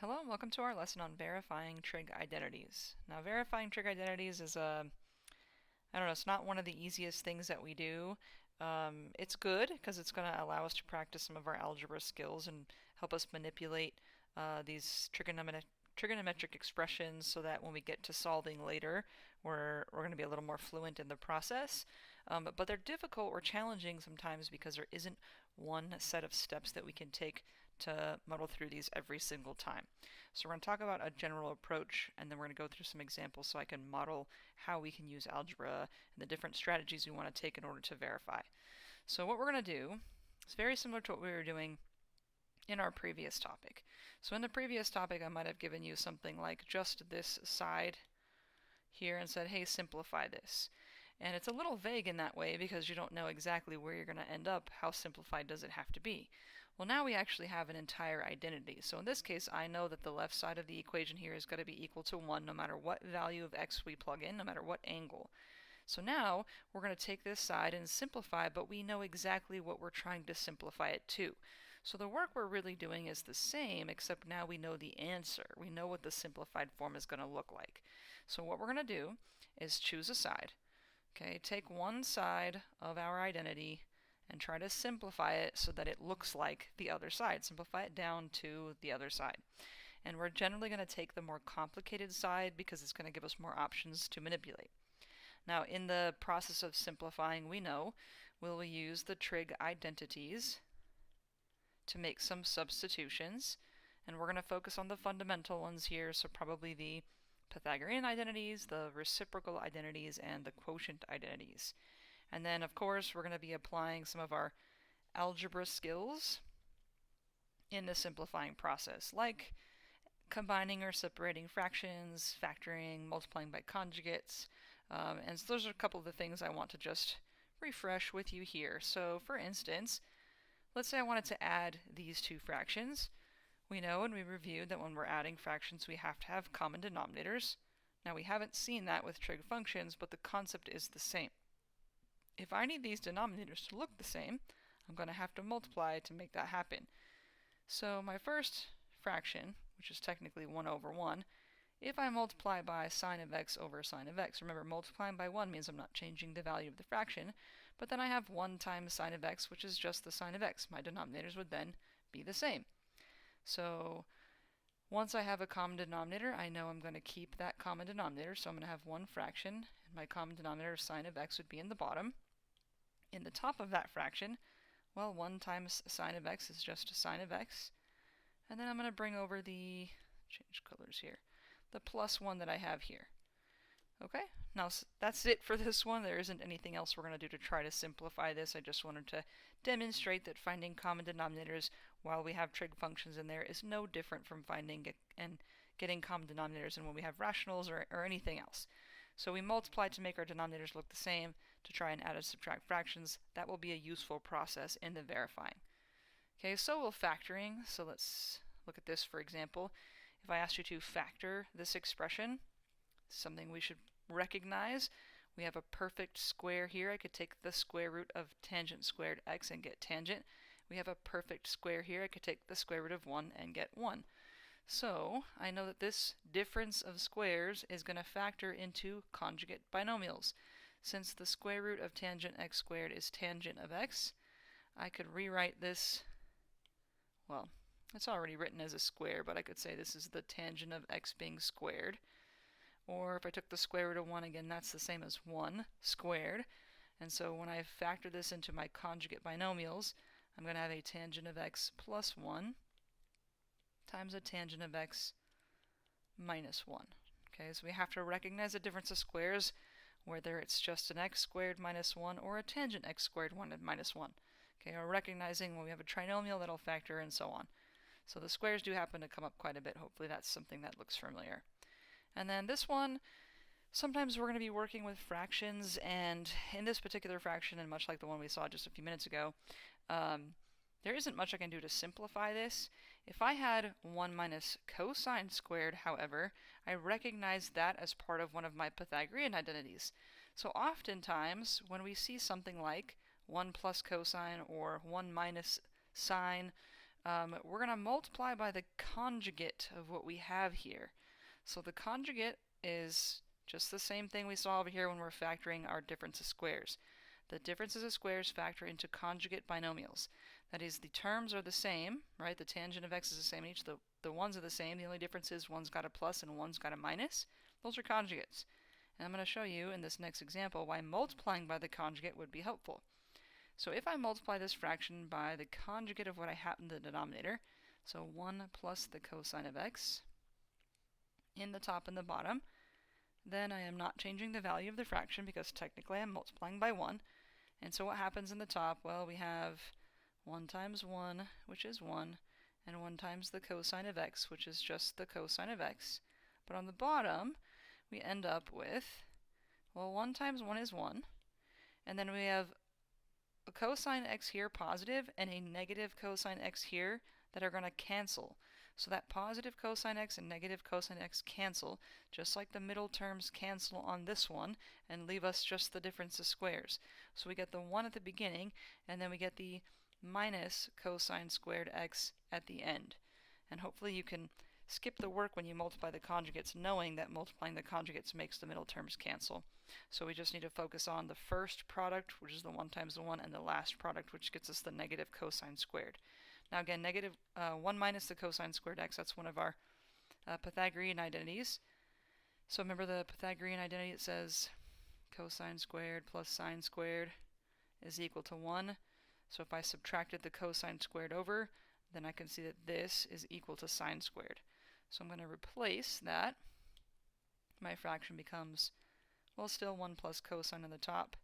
Hello and welcome to our lesson on verifying trig identities. Now, verifying trig identities is I don't know, it's not one of the easiest things that we do. It's good because it's going to allow us to practice some of our algebra skills and help us manipulate these trigonometric expressions so that when we get to solving later, we're going to be a little more fluent in the process. But they're difficult or challenging sometimes because there isn't one set of steps that we can take to muddle through these every single time. So we're going to talk about a general approach, and then we're going to go through some examples so I can model how we can use algebra and the different strategies we want to take in order to verify. So what we're going to do is very similar to what we were doing in our previous topic. So in the previous topic, I might have given you something like just this side here and said, hey, simplify this. And it's a little vague in that way because you don't know exactly where you're going to end up. How simplified does it have to be? Well, now we actually have an entire identity. So in this case, I know that the left side of the equation here is going to be equal to 1 no matter what value of x we plug in, no matter what angle. So now we're going to take this side and simplify, but we know exactly what we're trying to simplify it to. So the work we're really doing is the same, except now we know the answer. We know what the simplified form is going to look like. So what we're going to do is choose a side. Okay, take one side of our identity and try to simplify it so that it looks like the other side. Simplify it down to the other side. And we're generally going to take the more complicated side because it's going to give us more options to manipulate. Now, in the process of simplifying, we know we'll use the trig identities to make some substitutions, and we're going to focus on the fundamental ones here, so probably the Pythagorean identities, the reciprocal identities, and the quotient identities. And then, of course, we're going to be applying some of our algebra skills in the simplifying process, like combining or separating fractions, factoring, multiplying by conjugates. And so those are a couple of the things I want to just refresh with you here. So, for instance, let's say I wanted to add these two fractions. We know and we reviewed that when we're adding fractions, we have to have common denominators. Now, we haven't seen that with trig functions, but the concept is the same. If I need these denominators to look the same, I'm going to have to multiply to make that happen. So my first fraction, which is technically 1 over 1, if I multiply by sine of x over sine of x, remember multiplying by 1 means I'm not changing the value of the fraction, but then I have 1 times sine of x, which is just the sine of x. My denominators would then be the same. So once I have a common denominator, I know I'm going to keep that common denominator, so I'm going to have one fraction, and my common denominator sine of x would be in the bottom. In the top of that fraction, well, 1 times sine of x is just sine of x, and then I'm going to bring over the, change colors here, the plus 1 that I have here. Okay, now that's it for this one. There isn't anything else we're going to do to try to simplify this. I just wanted to demonstrate that finding common denominators while we have trig functions in there is no different from finding and getting common denominators and when we have rationals or anything else. So we multiply to make our denominators look the same to try and add and subtract fractions. That will be a useful process in the verifying. Okay, so we'll factoring. So let's look at this for example. If I asked you to factor this expression, something we should recognize. We have a perfect square here. I could take the square root of tangent squared x and get tangent. We have a perfect square here. I could take the square root of 1 and get 1. So I know that this difference of squares is going to factor into conjugate binomials. Since the square root of tangent x squared is tangent of x, I could rewrite this, well, it's already written as a square, but I could say this is the tangent of x being squared. Or if I took the square root of 1 again, that's the same as 1 squared. And so when I factor this into my conjugate binomials, I'm going to have a tangent of x plus 1 times a tangent of x minus 1. Okay, so we have to recognize the difference of squares, whether it's just an x squared minus 1 or a tangent x squared 1 minus 1. Okay, or recognizing when we have a trinomial that'll factor and so on. So the squares do happen to come up quite a bit. Hopefully that's something that looks familiar. And then this one, sometimes we're going to be working with fractions, and in this particular fraction, and much like the one we saw just a few minutes ago, there isn't much I can do to simplify this. If I had 1 minus cosine squared, however, I recognize that as part of one of my Pythagorean identities. So oftentimes, when we see something like 1 plus cosine or 1 minus sine, we're going to multiply by the conjugate of what we have here. So the conjugate is just the same thing we saw over here when we're factoring our difference of squares. The differences of squares factor into conjugate binomials. That is, the terms are the same, right? The tangent of x is the same in each. The ones are the same. The only difference is one's got a plus and one's got a minus. Those are conjugates. And I'm going to show you in this next example why multiplying by the conjugate would be helpful. So if I multiply this fraction by the conjugate of what I have in the denominator, so 1 plus the cosine of x in the top and the bottom, then I am not changing the value of the fraction because technically I'm multiplying by 1. And so what happens in the top? Well, we have 1 times 1, which is 1, and 1 times the cosine of x, which is just the cosine of x. But on the bottom, we end up with, well, 1 times 1 is 1, and then we have a cosine x here positive and a negative cosine x here that are going to cancel. So that positive cosine x and negative cosine x cancel, just like the middle terms cancel on this one and leave us just the difference of squares. So we get the 1 at the beginning, and then we get the minus cosine squared x at the end. And hopefully you can skip the work when you multiply the conjugates, knowing that multiplying the conjugates makes the middle terms cancel. So we just need to focus on the first product, which is the 1 times the 1, and the last product, which gets us the negative cosine squared. Now again, negative 1 minus the cosine squared x, that's one of our Pythagorean identities. So remember the Pythagorean identity, it says cosine squared plus sine squared is equal to 1. So if I subtracted the cosine squared over, then I can see that this is equal to sine squared. So I'm going to replace that. My fraction becomes, well, still 1 plus cosine on the top,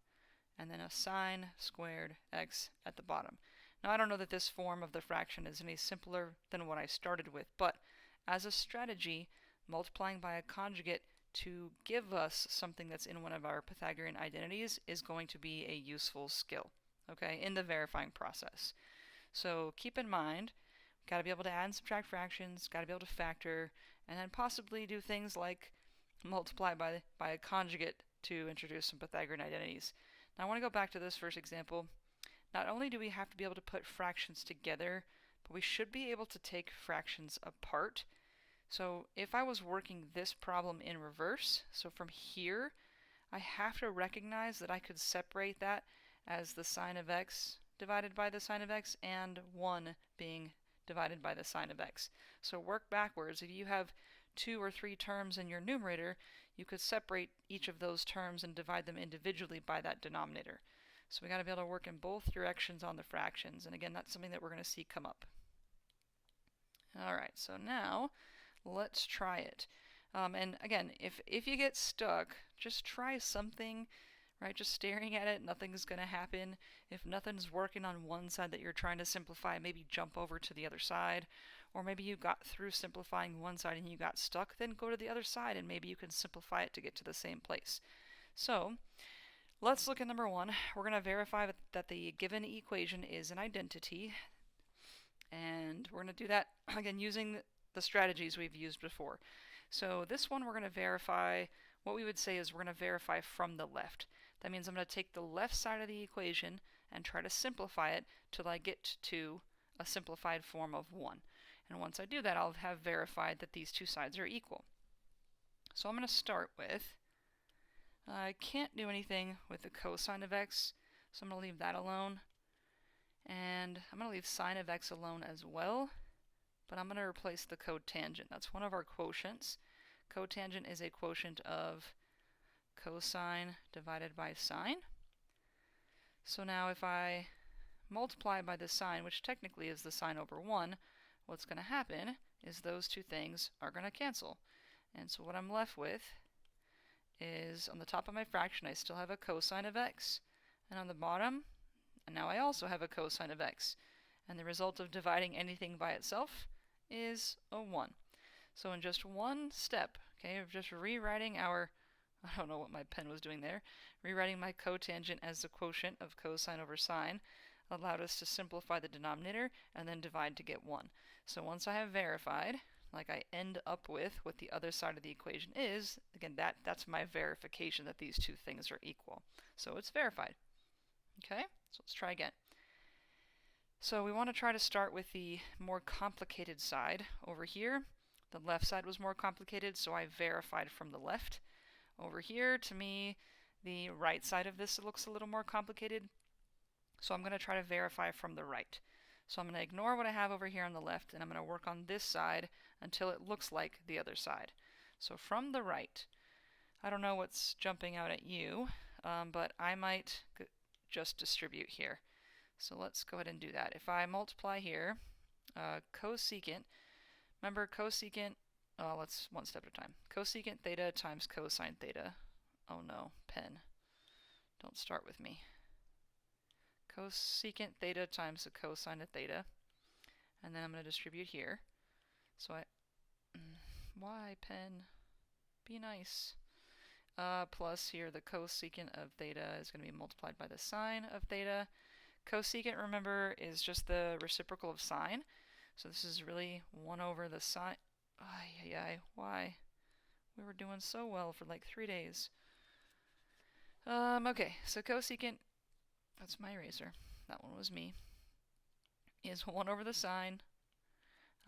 and then a sine squared x at the bottom. Now, I don't know that this form of the fraction is any simpler than what I started with, but as a strategy, multiplying by a conjugate to give us something that's in one of our Pythagorean identities is going to be a useful skill, okay, in the verifying process. So keep in mind, we've got to be able to add and subtract fractions, got to be able to factor, and then possibly do things like multiply by a conjugate to introduce some Pythagorean identities. Now I want to go back to this first example. Not only do we have to be able to put fractions together, but we should be able to take fractions apart. So if I was working this problem in reverse, so from here, I have to recognize that I could separate that as the sine of x divided by the sine of x and 1 being divided by the sine of x. So work backwards. If you have 2 or 3 terms in your numerator, you could separate each of those terms and divide them individually by that denominator. So we got to be able to work in both directions on the fractions. And again, that's something that we're going to see come up. Alright, so now let's try it. And again, if you get stuck, just try something, right? Just staring at it, nothing's going to happen. If nothing's working on one side that you're trying to simplify, maybe jump over to the other side. Or maybe you got through simplifying one side and you got stuck, then go to the other side and maybe you can simplify it to get to the same place. So let's look at number 1. We're going to verify that the given equation is an identity. And we're going to do that, again, using the strategies we've used before. So this one we're going to verify, what we would say is we're going to verify from the left. That means I'm going to take the left side of the equation and try to simplify it till I get to a simplified form of 1. And once I do that, I'll have verified that these two sides are equal. So I'm going to start with, I can't do anything with the cosine of x, so I'm going to leave that alone. And I'm going to leave sine of x alone as well, but I'm going to replace the cotangent. That's one of our quotients. Cotangent is a quotient of cosine divided by sine. So now if I multiply by the sine, which technically is the sine over 1, what's going to happen is those two things are going to cancel. And so what I'm left with is, on the top of my fraction, I still have a cosine of x. And on the bottom, and now I also have a cosine of x. And the result of dividing anything by itself is a 1. So in just one step, okay, of just rewriting our, I don't know what my pen was doing there, rewriting my cotangent as the quotient of cosine over sine allowed us to simplify the denominator and then divide to get 1. So once I have verified, like I end up with what the other side of the equation is, again, that's my verification that these two things are equal. So it's verified. Okay, so let's try again. So we want to try to start with the more complicated side over here. The left side was more complicated, so I verified from the left. Over here, to me, the right side of this looks a little more complicated, so I'm going to try to verify from the right. So I'm going to ignore what I have over here on the left, and I'm going to work on this side until it looks like the other side. So from the right, I don't know what's jumping out at you, but I might just distribute here. So let's go ahead and do that. If I multiply here, cosecant, remember cosecant, let's one step at a time. Cosecant theta times cosine theta. Oh no, pen, don't start with me. Cosecant theta times the cosine of theta, and then I'm going to distribute here. So why pen? Be nice. Plus here the cosecant of theta is going to be multiplied by the sine of theta. Cosecant, remember, is just the reciprocal of sine. So this is really 1 over the sine. Why? We were doing so well for like 3 days. Okay, so cosecant, that's my eraser, that one was me, is 1 over the sine.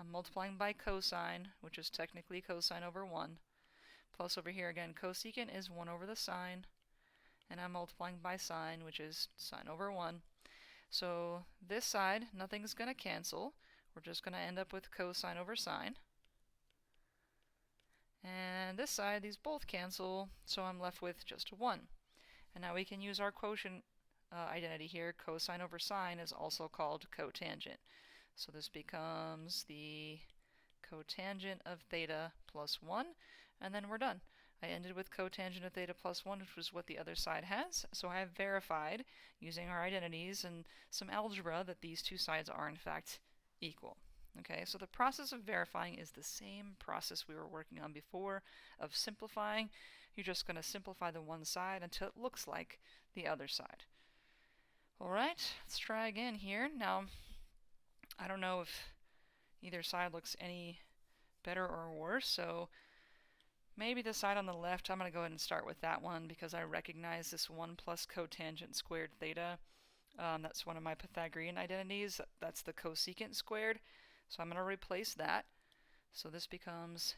I'm multiplying by cosine, which is technically cosine over 1. Plus over here again, cosecant is 1 over the sine. And I'm multiplying by sine, which is sine over 1. So this side, nothing's going to cancel. We're just going to end up with cosine over sine. And this side, these both cancel, so I'm left with just a 1. And now we can use our quotient identity here. Cosine over sine is also called cotangent. So this becomes the cotangent of theta plus 1, and then we're done. I ended with cotangent of theta plus 1, which was what the other side has. So I have verified, using our identities and some algebra, that these two sides are in fact equal. Okay, so the process of verifying is the same process we were working on before of simplifying. You're just going to simplify the one side until it looks like the other side. Alright, let's try again here. Now, I don't know if either side looks any better or worse, so maybe the side on the left, I'm going to go ahead and start with that one because I recognize this 1 plus cotangent squared theta. That's one of my Pythagorean identities. That's the cosecant squared. So I'm going to replace that. So this becomes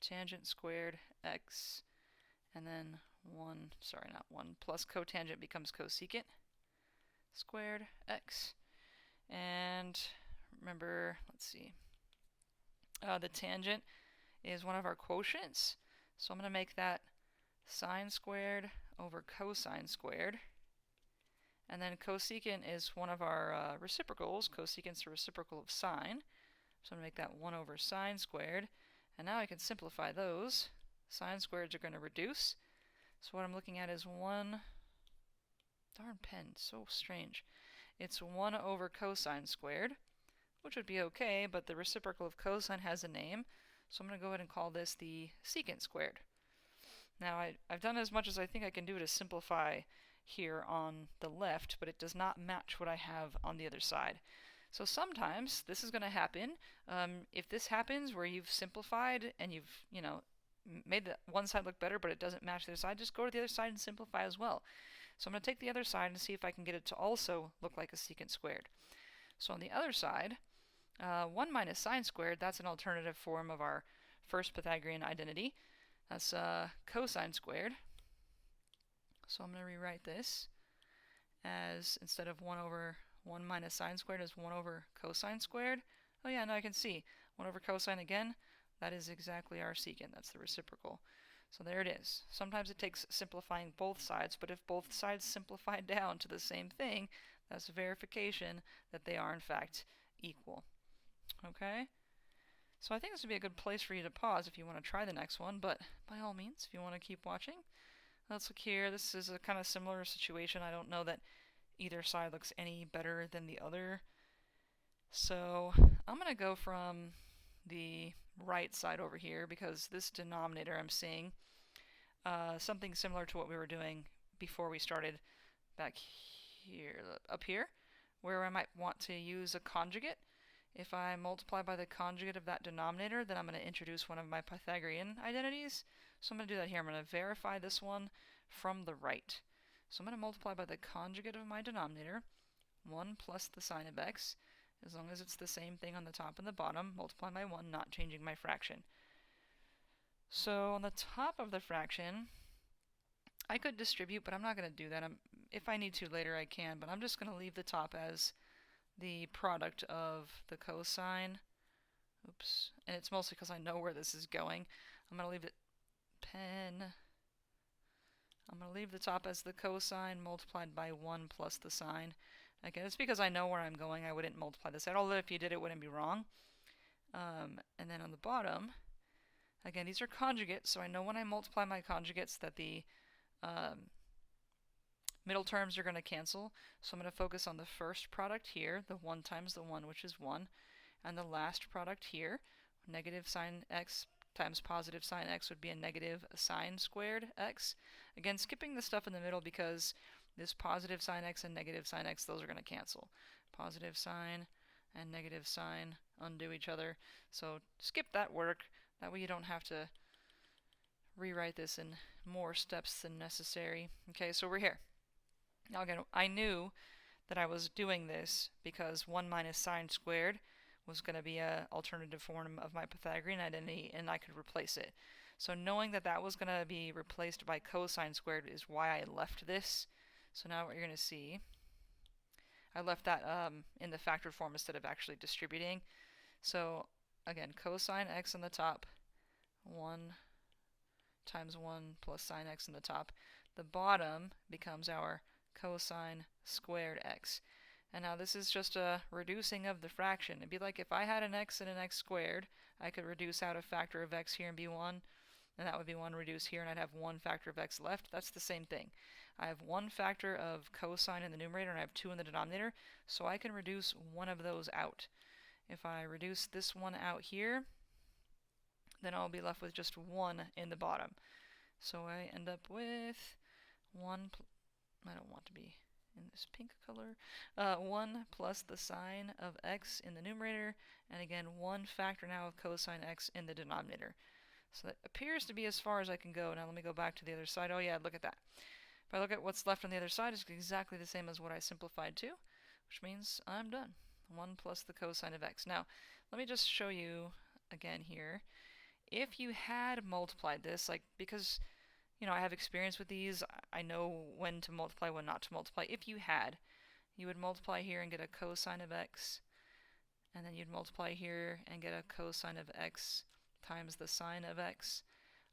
tangent squared x, and then 1 plus cotangent becomes cosecant squared x. And remember, let's see, the tangent is one of our quotients. So I'm going to make that sine squared over cosine squared. And then cosecant is one of our reciprocals. Cosecant's a reciprocal of sine. So I'm going to make that 1 over sine squared. And now I can simplify those. Sine squareds are going to reduce. So what I'm looking at is 1... Darn pen, so strange. It's 1 over cosine squared, which would be okay, but the reciprocal of cosine has a name. So I'm going to go ahead and call this the secant squared. Now I've done as much as I think I can do to simplify here on the left, but it does not match what I have on the other side. So sometimes this is going to happen. If this happens where you've simplified and you've, made the one side look better, but it doesn't match the other side, just go to the other side and simplify as well. So I'm going to take the other side and see if I can get it to also look like a secant squared. So on the other side, 1 minus sine squared, that's an alternative form of our first Pythagorean identity. That's cosine squared. So I'm going to rewrite this as, instead of 1 over 1 minus sine squared, as 1 over cosine squared. Oh yeah, now I can see 1 over cosine again. That is exactly our secant. That's the reciprocal. So there it is. Sometimes it takes simplifying both sides, but if both sides simplify down to the same thing, that's verification that they are in fact equal. Okay? So I think this would be a good place for you to pause if you want to try the next one, but by all means, if you want to keep watching. Let's look here. This is a kind of similar situation. I don't know that either side looks any better than the other. So I'm going to go from the right side over here because this denominator I'm seeing something similar to what we were doing before we started back here, up here, where I might want to use a conjugate. If I multiply by the conjugate of that denominator, then I'm going to introduce one of my Pythagorean identities. So I'm going to do that here. I'm going to verify this one from the right. So I'm going to multiply by the conjugate of my denominator, 1 plus the sine of x. as long as it's the same thing on the top and the bottom, multiply by 1, not changing my fraction. So on the top of the fraction, I could distribute, but I'm not going to do that. If I need to later, I can, but I'm just going to leave the top as the product of the cosine. Oops. And it's mostly because I know where this is going. I'm going to leave it pen. I'm going to leave the top as the cosine multiplied by 1 plus the sine. Again, it's because I know where I'm going. I wouldn't multiply this out, although if you did, it wouldn't be wrong. And then on the bottom, again, these are conjugates, so I know when I multiply my conjugates that the middle terms are going to cancel. So I'm going to focus on the first product here, the 1 times the 1, which is 1, and the last product here, negative sine x times positive sine x would be a negative sine squared x. Again, skipping the stuff in the middle because this positive sine x and negative sine x, those are going to cancel. Positive sine and negative sine undo each other. So skip that work. That way you don't have to rewrite this in more steps than necessary. Okay, so we're here. Now again, I knew that I was doing this because 1 minus sine squared was going to be an alternative form of my Pythagorean identity, and I could replace it. So knowing that that was going to be replaced by cosine squared is why I left this. So now what you're going to see, I left that in the factored form instead of actually distributing. So again, cosine x on the top, 1 times 1 plus sine x on the top. The bottom becomes our cosine squared x. And now this is just a reducing of the fraction. It'd be like if I had an x and an x squared, I could reduce out a factor of x here and be 1, and that would be 1 reduced here, and I'd have one factor of x left. That's the same thing. I have one factor of cosine in the numerator, and I have 2 in the denominator, so I can reduce one of those out. If I reduce this one out here, then I'll be left with just 1 in the bottom. So I end up with 1, I don't want to be in this pink color, 1 plus the sine of x in the numerator, and again 1 factor now of cosine x in the denominator. So that appears to be as far as I can go. Now let me go back to the other side. Oh yeah, look at that. If I look at what's left on the other side, it's exactly the same as what I simplified to, which means I'm done. 1 plus the cosine of x. Now, let me just show you again here. If you had multiplied this, like, because I have experience with these, I know when to multiply, when not to multiply. If you had, you would multiply here and get a cosine of x, and then you'd multiply here and get a cosine of x times the sine of x.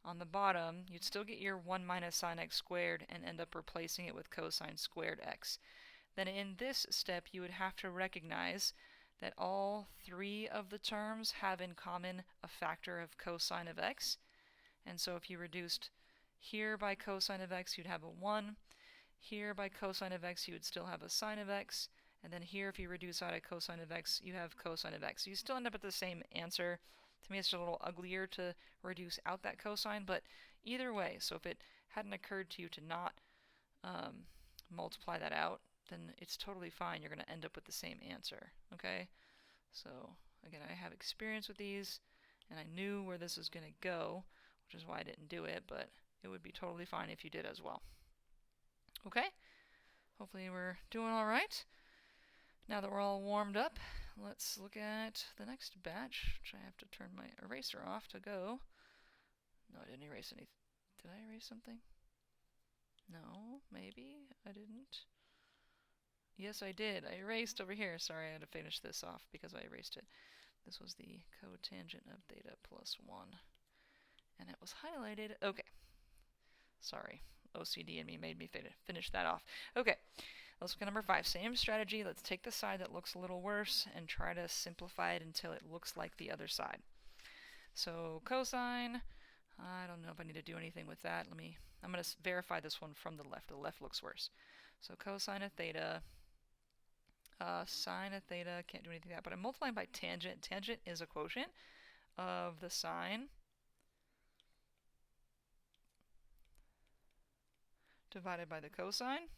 On the bottom, you'd still get your 1 minus sine x squared and end up replacing it with cosine squared x. Then in this step, you would have to recognize that all 3 of the terms have in common a factor of cosine of x. And so if you reduced here by cosine of x, you'd have a 1. Here by cosine of x, you would still have a sine of x. And then here, if you reduce out a cosine of x, you have cosine of x. So you still end up at the same answer. To me, it's just a little uglier to reduce out that cosine, but either way, so if it hadn't occurred to you to not multiply that out, then it's totally fine. You're going to end up with the same answer, okay? So, again, I have experience with these, and I knew where this was going to go, which is why I didn't do it, but it would be totally fine if you did as well. Okay? Hopefully we're doing all right. Now that we're all warmed up, let's look at the next batch, which I have to turn my eraser off to go. No, I didn't erase anything. Did I erase something? No, maybe I didn't. Yes, I did. I erased over here. Sorry, I had to finish this off because I erased it. This was the cotangent of theta plus 1. And it was highlighted. Okay. Sorry. OCD in me made me finish that off. Okay. Let's look at number 5. Same strategy. Let's take the side that looks a little worse and try to simplify it until it looks like the other side. So cosine, I don't know if I need to do anything with that. I'm going to verify this one from the left. The left looks worse. So cosine of theta, sine of theta, can't do anything with that, but I'm multiplying by tangent. Tangent is a quotient of the sine divided by the cosine.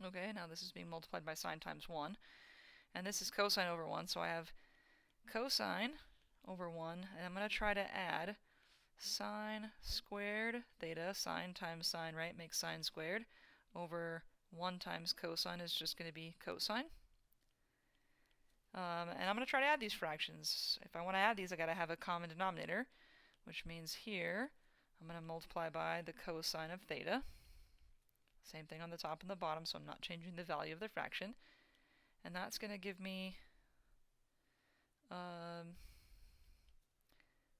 Okay, now this is being multiplied by sine times 1. And this is cosine over 1, so I have cosine over 1, and I'm going to try to add sine squared theta, sine times sine, right, makes sine squared, over 1 times cosine is just going to be cosine. And I'm going to try to add these fractions. If I want to add these, I got to have a common denominator, which means here I'm going to multiply by the cosine of theta. Same thing on the top and the bottom, so I'm not changing the value of the fraction. And that's going to give me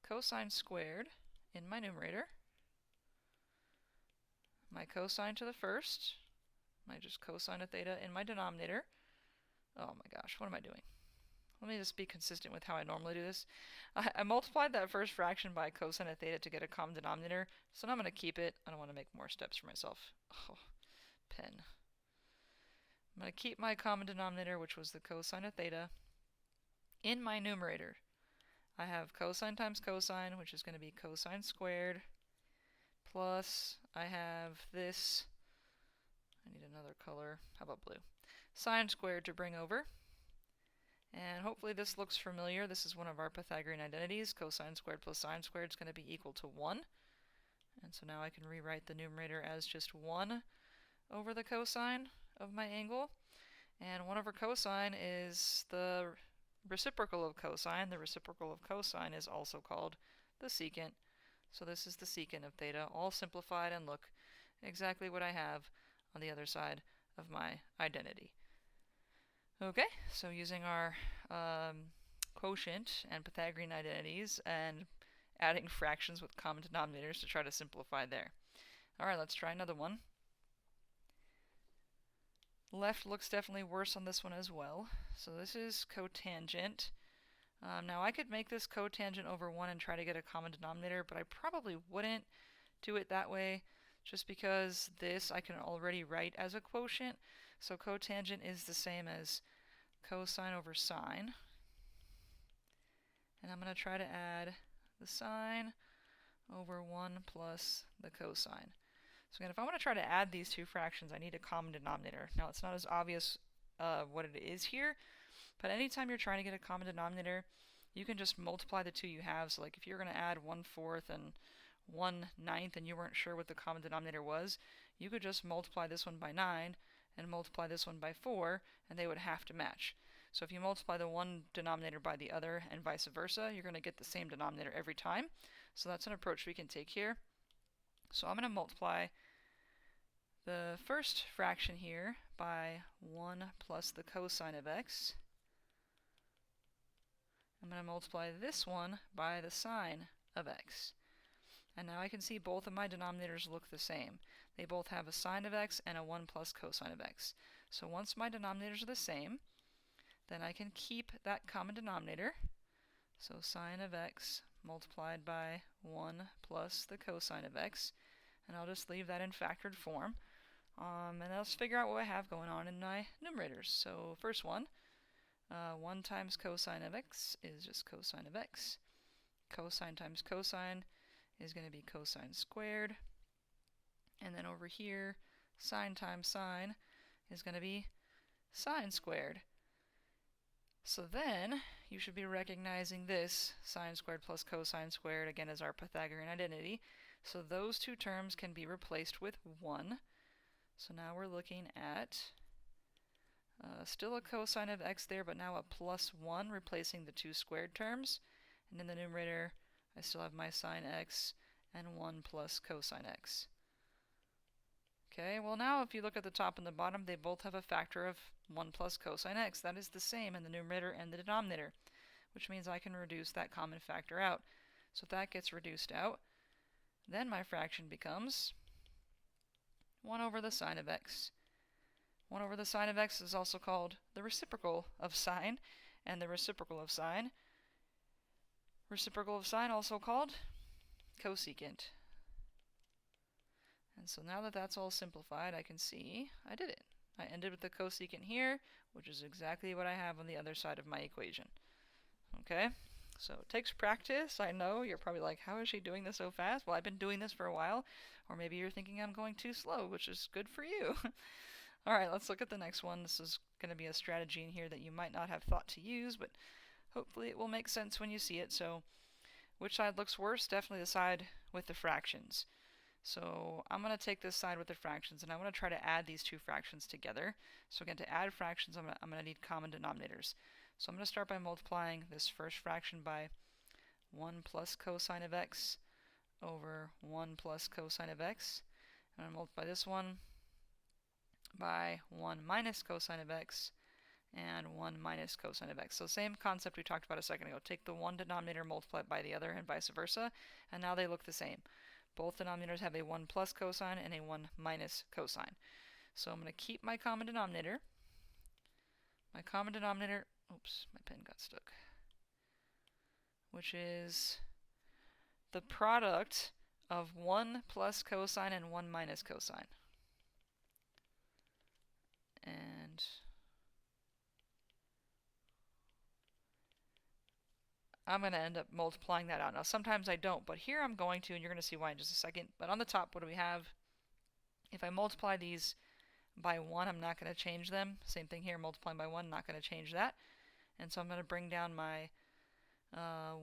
cosine squared in my numerator, my cosine to the first, my just cosine of theta in my denominator. Oh my gosh, what am I doing? Let me just be consistent with how I normally do this. I multiplied that first fraction by cosine of theta to get a common denominator, so now I'm going to keep it. I don't want to make more steps for myself. Oh, pen. I'm going to keep my common denominator, which was the cosine of theta, in my numerator. I have cosine times cosine, which is going to be cosine squared, plus I have this. I need another color. How about blue? Sine squared to bring over. And hopefully this looks familiar. This is one of our Pythagorean identities. Cosine squared plus sine squared is going to be equal to 1. And so now I can rewrite the numerator as just 1 over the cosine of my angle. And 1 over cosine is the reciprocal of cosine. The reciprocal of cosine is also called the secant. So this is the secant of theta, all simplified, and look exactly what I have on the other side of my identity. Okay, so using our quotient and Pythagorean identities and adding fractions with common denominators to try to simplify there. Alright, let's try another one. Left looks definitely worse on this one as well. So this is cotangent. Now I could make this cotangent over 1 and try to get a common denominator, but I probably wouldn't do it that way just because this I can already write as a quotient. So cotangent is the same as cosine over sine. And I'm going to try to add the sine over 1 plus the cosine. So again, if I want to try to add these two fractions, I need a common denominator. Now it's not as obvious what it is here, but anytime you're trying to get a common denominator, you can just multiply the two you have. So like if you're going to add 1/4 and 1/9 and you weren't sure what the common denominator was, you could just multiply this one by 9 and multiply this one by 4, and they would have to match. So if you multiply the one denominator by the other and vice versa, you're going to get the same denominator every time. So that's an approach we can take here. So I'm going to multiply the first fraction here by 1 plus the cosine of x. I'm going to multiply this one by the sine of x. And now I can see both of my denominators look the same. They both have a sine of x and a 1 plus cosine of x. So once my denominators are the same, then I can keep that common denominator. So sine of x multiplied by 1 plus the cosine of x. And I'll just leave that in factored form. And let's figure out what I have going on in my numerators. So first one, 1 times cosine of x is just cosine of x. Cosine times cosine is going to be cosine squared. And then over here, sine times sine is going to be sine squared. So then, you should be recognizing this, sine squared plus cosine squared, again as our Pythagorean identity. So those two terms can be replaced with 1. So now we're looking at still a cosine of x there, but now a plus 1 replacing the two squared terms. And in the numerator, I still have my sine x and 1 plus cosine x. Okay, well now if you look at the top and the bottom, they both have a factor of 1 plus cosine x. That is the same in the numerator and the denominator, which means I can reduce that common factor out. So if that gets reduced out, then my fraction becomes 1 over the sine of x. 1 over the sine of x is also called the reciprocal of sine, and the reciprocal of sine also called cosecant. And so now that that's all simplified, I can see I did it. I ended with the cosecant here, which is exactly what I have on the other side of my equation. Okay, so it takes practice. I know you're probably like, how is she doing this so fast? Well, I've been doing this for a while, or maybe you're thinking I'm going too slow, which is good for you. Alright, let's look at the next one. This is going to be a strategy in here that you might not have thought to use, but hopefully it will make sense when you see it. So, which side looks worse? Definitely the side with the fractions. So I'm going to take this side with the fractions, and I want to try to add these two fractions together. So again, to add fractions, I'm going to need common denominators. So I'm going to start by multiplying this first fraction by 1 plus cosine of x over 1 plus cosine of x. And I'm going to multiply this one by 1 minus cosine of x and 1 minus cosine of x. So same concept we talked about a second ago. Take the one denominator, multiply it by the other, and vice versa. And now they look the same. Both denominators have a 1 plus cosine and a 1 minus cosine. So I'm going to keep my common denominator. My common denominator, oops, my pen got stuck, which is the product of 1 plus cosine and 1 minus cosine. And I'm going to end up multiplying that out. Now, sometimes I don't, but here I'm going to, and you're going to see why in just a second. But on the top, what do we have? If I multiply these by 1, I'm not going to change them. Same thing here, multiplying by 1, not going to change that. And so I'm going to bring down my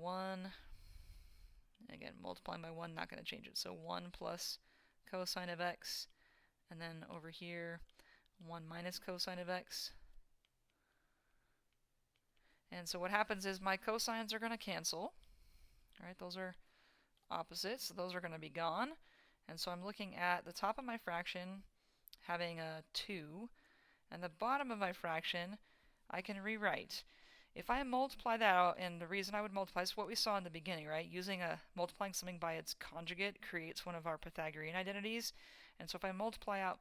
1. Again, multiplying by 1, not going to change it. So 1 plus cosine of x, and then over here, 1 minus cosine of x. And so what happens is my cosines are going to cancel. All right, those are opposites, so those are going to be gone. And so I'm looking at the top of my fraction having a 2, and the bottom of my fraction I can rewrite. If I multiply that out, and the reason I would multiply is what we saw in the beginning, right? Multiplying something by its conjugate creates one of our Pythagorean identities. And so if I multiply out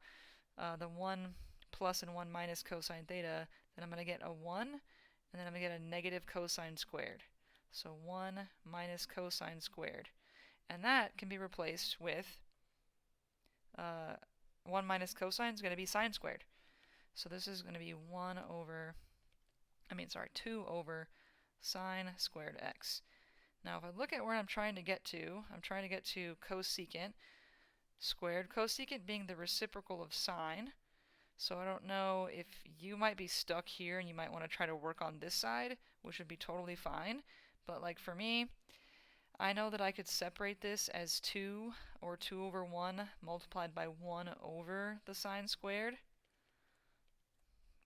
the 1 plus and 1 minus cosine theta, then I'm going to get a 1, and then I'm going to get a negative cosine squared. So 1 minus cosine squared. And that can be replaced with 1 minus cosine is going to be sine squared. So this is going to be 2 over sine squared x. Now if I look at where I'm trying to get to, I'm trying to get to cosecant squared. Cosecant being the reciprocal of sine. So I don't know if you might be stuck here and you might want to try to work on this side, which would be totally fine. But like for me, I know that I could separate this as 2 or 2 over 1 multiplied by 1 over the sine squared.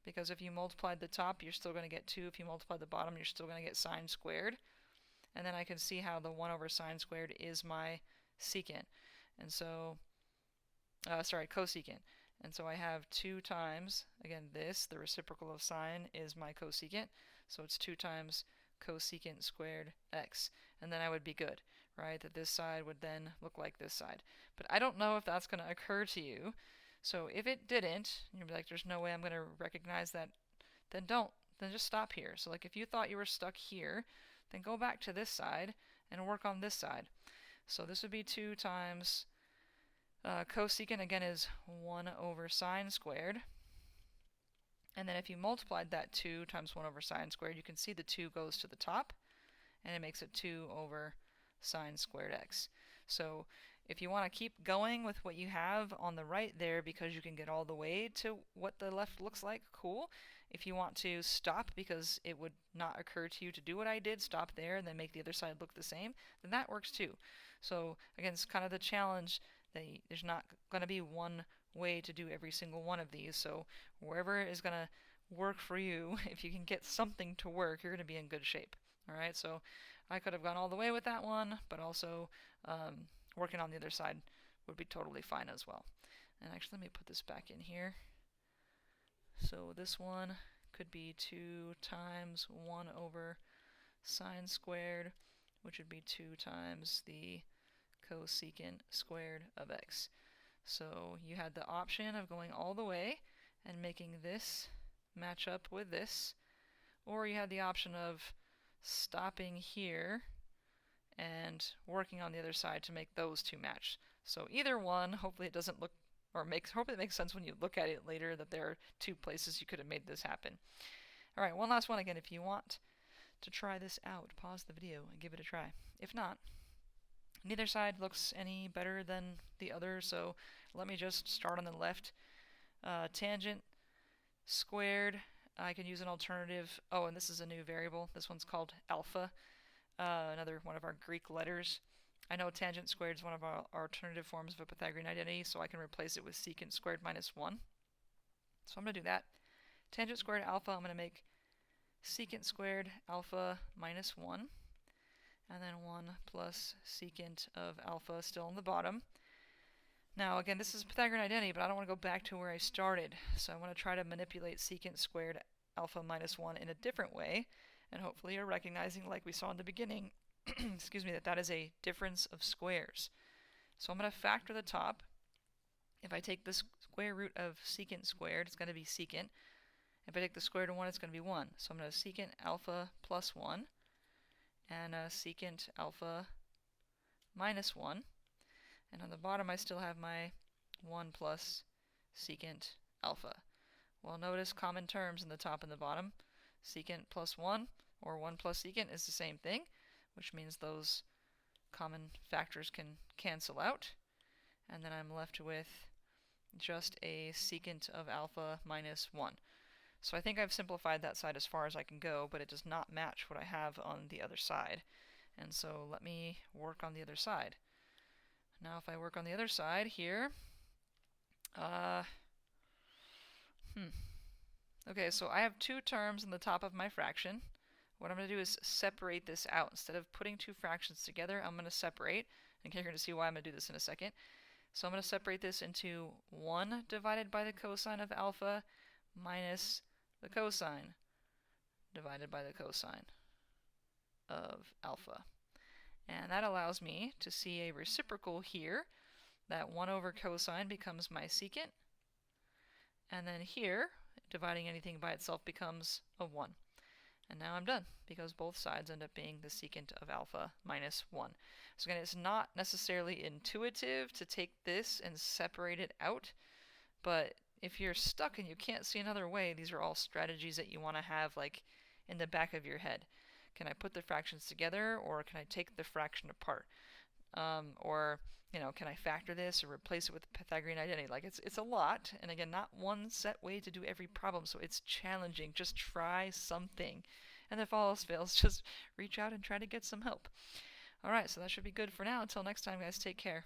Because if you multiply the top, you're still going to get 2. If you multiply the bottom, you're still going to get sine squared. And then I can see how the 1 over sine squared is my secant. And so, cosecant. And so I have 2 times, again, the reciprocal of sine is my cosecant. So it's 2 times cosecant squared x. And then I would be good, right? That this side would then look like this side. But I don't know if that's going to occur to you. So if it didn't, you'd be like, there's no way I'm going to recognize that, then don't. Then just stop here. So like if you thought you were stuck here, then go back to this side and work on this side. So this would be 2 times cosecant, again, is 1 over sine squared. And then if you multiplied that 2 times 1 over sine squared, you can see the 2 goes to the top, and it makes it 2 over sine squared x. So if you want to keep going with what you have on the right there because you can get all the way to what the left looks like, cool. If you want to stop because it would not occur to you to do what I did, stop there and then make the other side look the same, then that works too. So again, it's kind of the challenge that there's not going to be one way to do every single one of these. So wherever is going to work for you, if you can get something to work, you're going to be in good shape. All right, so I could have gone all the way with that one, but also working on the other side would be totally fine as well. And actually, let me put this back in here. So this one could be 2 times 1 over sine squared, which would be 2 times the cosecant squared of x. So you had the option of going all the way and making this match up with this, or you had the option of stopping here and working on the other side to make those two match. So either one, hopefully it doesn't look, hopefully it makes sense when you look at it later that there are 2 places you could have made this happen. Alright, one last one again. If you want to try this out, pause the video and give it a try. If not, neither side looks any better than the other, so let me just start on the left. Tangent squared, I can use an alternative. Oh, and this is a new variable. This one's called alpha, another one of our Greek letters. I know tangent squared is one of our alternative forms of a Pythagorean identity, so I can replace it with secant squared minus 1. So I'm going to do that. Tangent squared alpha, I'm going to make secant squared alpha minus 1, and then 1 plus secant of alpha still on the bottom. Now, again, this is Pythagorean identity, but I don't want to go back to where I started. So I want to try to manipulate secant squared alpha minus 1 in a different way. And hopefully you're recognizing, like we saw in the beginning, excuse me, that is a difference of squares. So I'm going to factor the top. If I take the square root of secant squared, it's going to be secant. If I take the square root of 1, it's going to be 1. So I'm going to secant alpha plus 1 and secant alpha minus 1. And on the bottom, I still have my 1 plus secant alpha. Well, notice common terms in the top and the bottom. Secant plus 1, or 1 plus secant, is the same thing, which means those common factors can cancel out. And then I'm left with just a secant of alpha minus 1. So I think I've simplified that side as far as I can go, but it does not match what I have on the other side. And so let me work on the other side. Now if I work on the other side here, okay, so I have two terms in the top of my fraction. What I'm going to do is separate this out. Instead of putting two fractions together, I'm going to separate. And you're going to see why I'm going to do this in a second. So I'm going to separate this into 1 divided by the cosine of alpha minus the cosine divided by the cosine of alpha. And that allows me to see a reciprocal here. That 1 over cosine becomes my secant. And then here, dividing anything by itself becomes a 1. And now I'm done, because both sides end up being the secant of alpha minus 1. So again, it's not necessarily intuitive to take this and separate it out, but if you're stuck and you can't see another way, these are all strategies that you want to have like in the back of your head. Can I put the fractions together, or can I take the fraction apart? Or, can I factor this or replace it with the Pythagorean identity? Like, it's a lot, and again, not one set way to do every problem, so it's challenging. Just try something. And if all else fails, just reach out and try to get some help. Alright, so that should be good for now. Until next time, guys, take care.